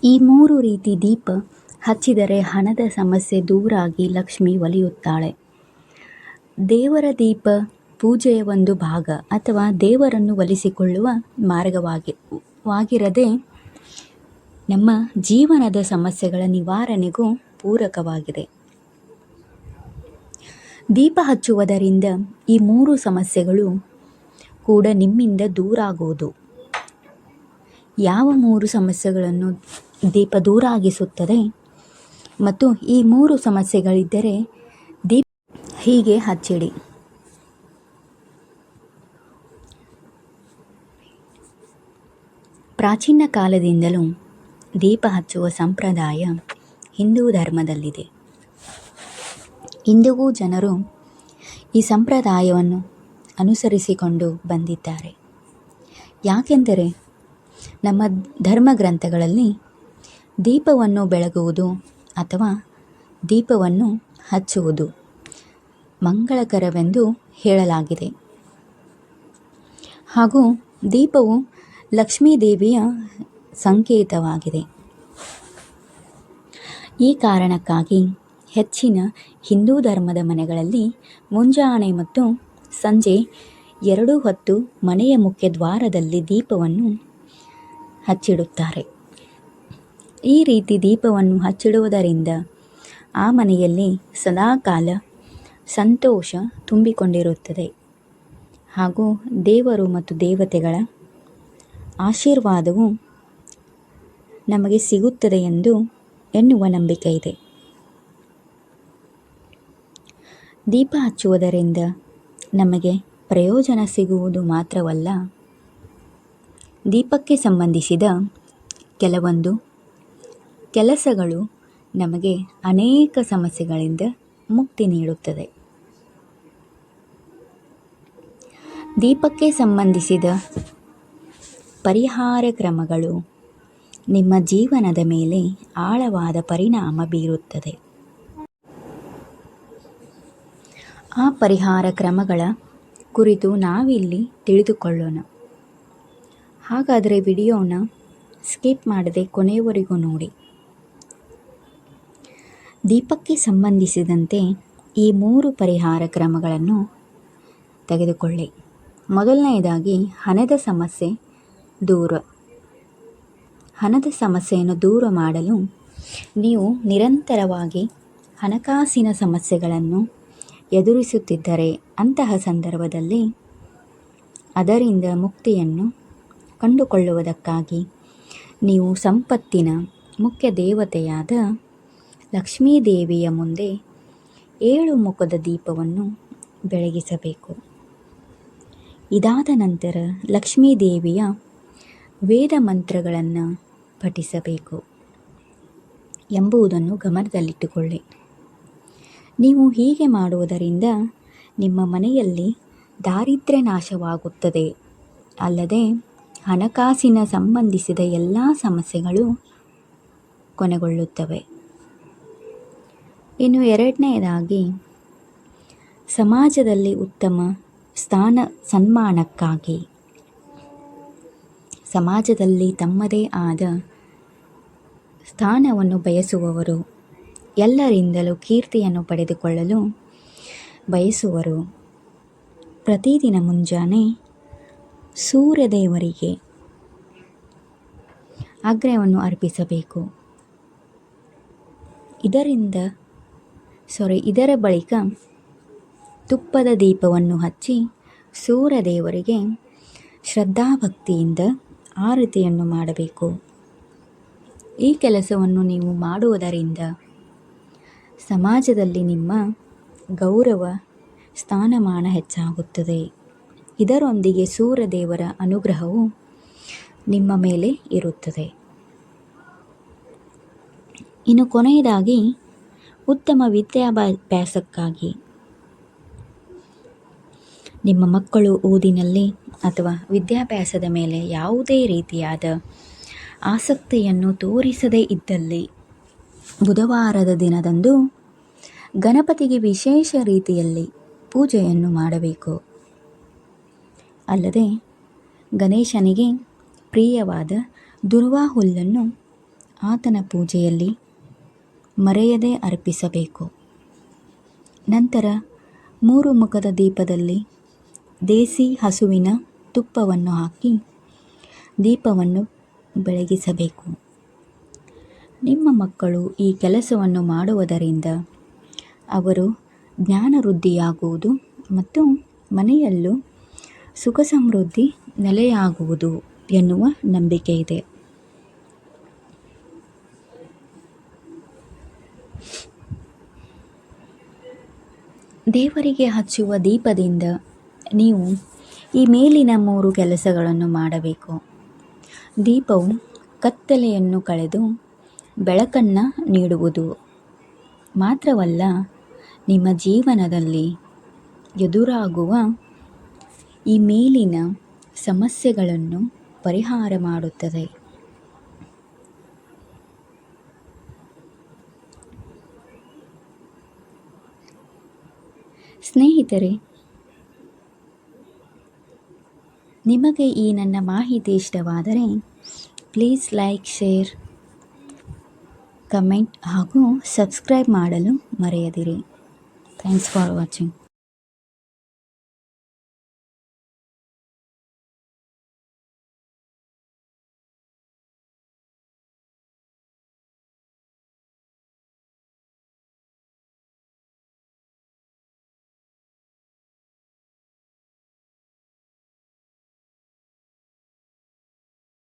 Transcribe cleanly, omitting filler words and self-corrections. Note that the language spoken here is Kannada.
ಈ 3 ರೀತಿ ದೀಪ ಹಚ್ಚಿದರೆ ಹಣದ ಸಮಸ್ಯೆ ದೂರಾಗಿ ಲಕ್ಷ್ಮಿ ಒಲಿಯುತ್ತಾಳೆ. ದೇವರ ದೀಪ ಪೂಜೆಯ ಒಂದು ಭಾಗ ಅಥವಾ ದೇವರನ್ನು ಒಲಿಸಿಕೊಳ್ಳುವ ಮಾರ್ಗವಾಗಿರದೆ ನಮ್ಮ ಜೀವನದ ಸಮಸ್ಯೆಗಳ ನಿವಾರಣೆಗೂ ಪೂರಕವಾಗಿದೆ. ದೀಪ ಹಚ್ಚುವುದರಿಂದ ಈ 3 ಸಮಸ್ಯೆಗಳು ಕೂಡ ನಿಮ್ಮಿಂದ ದೂರಾಗುವುದು. ಯಾವ 3 ಸಮಸ್ಯೆಗಳನ್ನು ದೀಪ ದೂರಾಗಿಸುತ್ತದೆ ಮತ್ತು ಈ 3 ಸಮಸ್ಯೆಗಳಿದ್ದರೆ ದೀಪ ಹೀಗೆ ಹಚ್ಚಿಡಿ. ಪ್ರಾಚೀನ ಕಾಲದಿಂದಲೂ ದೀಪ ಹಚ್ಚುವ ಸಂಪ್ರದಾಯ ಹಿಂದೂ ಧರ್ಮದಲ್ಲಿದೆ. ಇಂದಿಗೂ ಜನರು ಈ ಸಂಪ್ರದಾಯವನ್ನು ಅನುಸರಿಸಿಕೊಂಡು ಬಂದಿದ್ದಾರೆ. ಯಾಕೆಂದರೆ ನಮ್ಮ ಧರ್ಮ ಗ್ರಂಥಗಳಲ್ಲಿ ದೀಪವನ್ನು ಬೆಳಗುವುದು ಅಥವಾ ದೀಪವನ್ನು ಹಚ್ಚುವುದು ಮಂಗಳಕರವೆಂದು ಹೇಳಲಾಗಿದೆ. ಹಾಗೂ ದೀಪವು ಲಕ್ಷ್ಮೀದೇವಿಯ ಸಂಕೇತವಾಗಿದೆ. ಈ ಕಾರಣಕ್ಕಾಗಿ ಹೆಚ್ಚಿನ ಹಿಂದೂ ಧರ್ಮದ ಮನೆಗಳಲ್ಲಿ ಮುಂಜಾನೆ ಮತ್ತು ಸಂಜೆ 2 ಹೊತ್ತು ಮನೆಯ ಮುಖ್ಯ ದ್ವಾರದಲ್ಲಿ ದೀಪವನ್ನು ಹಚ್ಚಿಡುತ್ತಾರೆ. ಈ ರೀತಿ ದೀಪವನ್ನು ಹಚ್ಚಿಡುವುದರಿಂದ ಆ ಮನೆಯಲ್ಲಿ ಸದಾಕಾಲ ಸಂತೋಷ ತುಂಬಿಕೊಂಡಿರುತ್ತದೆ ಹಾಗೂ ದೇವರು ಮತ್ತು ದೇವತೆಗಳ ಆಶೀರ್ವಾದವು ನಮಗೆ ಸಿಗುತ್ತದೆ ಎನ್ನುವ ನಂಬಿಕೆ ಇದೆ. ದೀಪ ಹಚ್ಚುವುದರಿಂದ ನಮಗೆ ಪ್ರಯೋಜನ ಸಿಗುವುದು ಮಾತ್ರವಲ್ಲ, ದೀಪಕ್ಕೆ ಸಂಬಂಧಿಸಿದ ಕೆಲವೊಂದು ಕೆಲಸಗಳು ನಮಗೆ ಅನೇಕ ಸಮಸ್ಯೆಗಳಿಂದ ಮುಕ್ತಿ ನೀಡುತ್ತದೆ. ದೀಪಕ್ಕೆ ಸಂಬಂಧಿಸಿದ ಪರಿಹಾರ ಕ್ರಮಗಳು ನಿಮ್ಮ ಜೀವನದ ಮೇಲೆ ಆಳವಾದ ಪರಿಣಾಮ ಬೀರುತ್ತದೆ. ಆ ಪರಿಹಾರ ಕ್ರಮಗಳ ಕುರಿತು ನಾವಿಲ್ಲಿ ತಿಳಿದುಕೊಳ್ಳೋಣ. ಹಾಗಾದರೆ ವಿಡಿಯೋನ ಸ್ಕಿಪ್ ಮಾಡದೆ ಕೊನೆಯವರೆಗೂ ನೋಡಿ. ದೀಪಕ್ಕೆ ಸಂಬಂಧಿಸಿದಂತೆ ಈ 3 ಪರಿಹಾರ ಕ್ರಮಗಳನ್ನು ತೆಗೆದುಕೊಳ್ಳಿ. ಮೊದಲನೆಯದಾಗಿ ಹಣದ ಸಮಸ್ಯೆ ದೂರ. ಹಣದ ಸಮಸ್ಯೆಯನ್ನು ದೂರ ಮಾಡಲು ನೀವು ನಿರಂತರವಾಗಿ ಹಣಕಾಸಿನ ಸಮಸ್ಯೆಗಳನ್ನು ಎದುರಿಸುತ್ತಿದ್ದರೆ ಅಂತಹ ಸಂದರ್ಭದಲ್ಲಿ ಅದರಿಂದ ಮುಕ್ತಿಯನ್ನು ಕಂಡುಕೊಳ್ಳುವುದಕ್ಕಾಗಿ ನೀವು ಸಂಪತ್ತಿನ ಮುಖ್ಯ ದೇವತೆಯಾದ ಲಕ್ಷ್ಮೀದೇವಿಯ ಮುಂದೆ 7 ಮುಖದ ದೀಪವನ್ನು ಬೆಳಗಿಸಬೇಕು. ಇದಾದ ನಂತರ ಲಕ್ಷ್ಮೀದೇವಿಯ ವೇದ ಮಂತ್ರಗಳನ್ನು ಪಠಿಸಬೇಕು ಎಂಬುದನ್ನು ಗಮನದಲ್ಲಿಟ್ಟುಕೊಳ್ಳಿ. ನೀವು ಹೀಗೆ ಮಾಡುವುದರಿಂದ ನಿಮ್ಮ ಮನೆಯಲ್ಲಿ ದಾರಿದ್ರ್ಯ ನಾಶವಾಗುತ್ತದೆ. ಅಲ್ಲದೆ ಹಣಕಾಸಿನ ಸಂಬಂಧಿಸಿದ ಎಲ್ಲ ಸಮಸ್ಯೆಗಳು ಕೊನೆಗೊಳ್ಳುತ್ತವೆ. ಇನ್ನು ಎರಡನೆಯದಾಗಿ ಸಮಾಜದಲ್ಲಿ ಉತ್ತಮ ಸ್ಥಾನ ಸನ್ಮಾನಕ್ಕಾಗಿ. ಸಮಾಜದಲ್ಲಿ ತಮ್ಮದೇ ಆದ ಸ್ಥಾನವನ್ನು ಬಯಸುವವರು, ಎಲ್ಲರಿಂದಲೂ ಕೀರ್ತಿಯನ್ನು ಪಡೆದುಕೊಳ್ಳಲು ಬಯಸುವರು ಪ್ರತಿದಿನ ಮುಂಜಾನೆ ಸೂರ್ಯದೇವರಿಗೆ ಅರ್ಘ್ಯವನ್ನು ಅರ್ಪಿಸಬೇಕು. ಇದರ ಬಳಿಕ ತುಪ್ಪದ ದೀಪವನ್ನು ಹಚ್ಚಿ ಸೂರ್ಯದೇವರಿಗೆ ಶ್ರದ್ಧಾಭಕ್ತಿಯಿಂದ ಆರತಿಯನ್ನು ಮಾಡಬೇಕು. ಈ ಕೆಲಸವನ್ನು ನೀವು ಮಾಡುವುದರಿಂದ ಸಮಾಜದಲ್ಲಿ ನಿಮ್ಮ ಗೌರವ ಸ್ಥಾನಮಾನ ಹೆಚ್ಚಾಗುತ್ತದೆ. ಇದರೊಂದಿಗೆ ಸೂರ್ಯದೇವರ ಅನುಗ್ರಹವು ನಿಮ್ಮ ಮೇಲೆ ಇರುತ್ತದೆ. ಇನ್ನು ಕೊನೆಯದಾಗಿ ಉತ್ತಮ ವಿದ್ಯಾಭ್ಯಾಸಕ್ಕಾಗಿ. ನಿಮ್ಮ ಮಕ್ಕಳು ಓದಿನಲ್ಲಿ ಅಥವಾ ವಿದ್ಯಾಭ್ಯಾಸದ ಮೇಲೆ ಯಾವುದೇ ರೀತಿಯಾದ ಆಸಕ್ತಿಯನ್ನು ತೋರಿಸದೇ ಇದ್ದಲ್ಲಿ ಬುಧವಾರದ ದಿನದಂದು ಗಣಪತಿಗೆ ವಿಶೇಷ ರೀತಿಯಲ್ಲಿ ಪೂಜೆಯನ್ನು ಮಾಡಬೇಕು. ಅಲ್ಲದೆ ಗಣೇಶನಿಗೆ ಪ್ರಿಯವಾದ ದುರ್ವಾ ಹುಲ್ಲನ್ನು ಆತನ ಪೂಜೆಯಲ್ಲಿ ಮರೆಯದೇ ಅರ್ಪಿಸಬೇಕು. ನಂತರ 3 ಮುಖದ ದೀಪದಲ್ಲಿ ದೇಸಿ ಹಸುವಿನ ತುಪ್ಪವನ್ನು ಹಾಕಿ ದೀಪವನ್ನು ಬೆಳಗಿಸಬೇಕು. ನಿಮ್ಮ ಮಕ್ಕಳು ಈ ಕೆಲಸವನ್ನು ಮಾಡುವುದರಿಂದ ಅವರು ಜ್ಞಾನವೃದ್ಧಿಯಾಗುವುದು ಮತ್ತು ಮನೆಯಲ್ಲೂ ಸುಖ ಸಮೃದ್ಧಿ ನೆಲೆಯಾಗುವುದು ಎನ್ನುವ ನಂಬಿಕೆ ಇದೆ. ದೇವರಿಗೆ ಹಚ್ಚುವ ದೀಪದಿಂದ ನೀವು ಈ ಮೇಲಿನ 3 ಕೆಲಸಗಳನ್ನು ಮಾಡಬೇಕು. ದೀಪವು ಕತ್ತಲೆಯನ್ನು ಕಳೆದು ಬೆಳಕನ್ನು ನೀಡುವುದು ಮಾತ್ರವಲ್ಲ, ನಿಮ್ಮ ಜೀವನದಲ್ಲಿ ಎದುರಾಗುವ ಈ ಮೇಲಿನ ಸಮಸ್ಯೆಗಳನ್ನು ಪರಿಹಾರ ಮಾಡುತ್ತದೆ. ಸ್ನೇಹಿತರೆ, ನಿಮಗೆ ಈ ನನ್ನ ಮಾಹಿತಿ ಇಷ್ಟವಾದರೆ ಪ್ಲೀಸ್ ಲೈಕ್, ಶೇರ್, ಕಮೆಂಟ್ ಹಾಗೂ ಸಬ್ಸ್ಕ್ರೈಬ್ ಮಾಡಲು ಮರೆಯದಿರಿ. Thanks for watching.